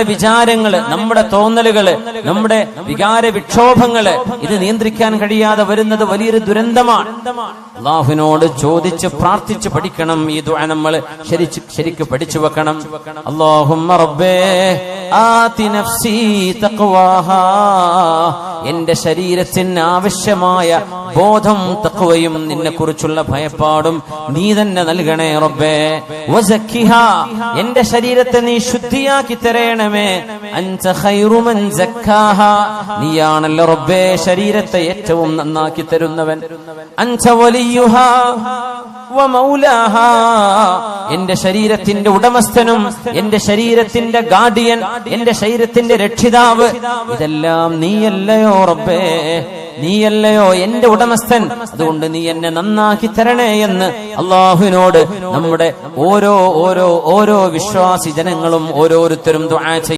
വിചാരങ്ങള്, നമ്മുടെ തോന്നലുകള്, നമ്മുടെ വികാര വിക്ഷോഭങ്ങള് ഇത് നിയന്ത്രിക്കാൻ കഴിയാതെ വരുന്നത് വലിയൊരു ദുരന്തമാണ്. അല്ലാഹുവിനോട് ചോദിച്ച് പ്രാർത്ഥിച്ച് പഠിക്കണം. ഈ ദുആ നമ്മൾ ശരിക്ക് പഠിച്ചു വെക്കണം. അല്ലാഹുമ്മ റബ്ബേ ആതി നഫ്സി തഖ്വാഹാ, എന്റെ ശരീരത്തിന് ആവശ്യമായ ബോധം തഖ്വയും നിന്നെ കുറിച്ചുള്ള ഭയപ്പാടും നീ തന്നെ നൽകണേ റബ്ബേ. വസക്കിഹാ, എന്റെ ശരീരത്തെ നീ ശുദ്ധിയാക്കി തരണമേ. അൻത ഖൈറു മൻ സക്കാഹാ, നീയാണല്ലോ റബ്ബേ ശരീരത്തെ ഏറ്റവും നന്നാക്കി തരുന്നവൻ. അൻത വലിയുഹാ വമൗലാഹാ, എന്റെ ശരീരത്തിന്റെ ഉടമസ്ഥനും എന്റെ ശരീരത്തിന്റെ ഗാർഡിയൻ, എന്റെ ശരീരത്തിന്റെ രക്ഷിതാവ്, ഇതെല്ലാം നീയല്ലയോ റബ്ബേ, നീയല്ലയോ എന്റെ ഉടമസ്ഥൻ. അതുകൊണ്ട് നീ എന്നെ നന്നാക്കി തരണേ എന്ന് അല്ലാഹുവിനോട് നമ്മുടെ ഓരോ വിശ്വാസി ജനങ്ങളും ഓരോരുത്തരും ദുആ ചെയ്യും.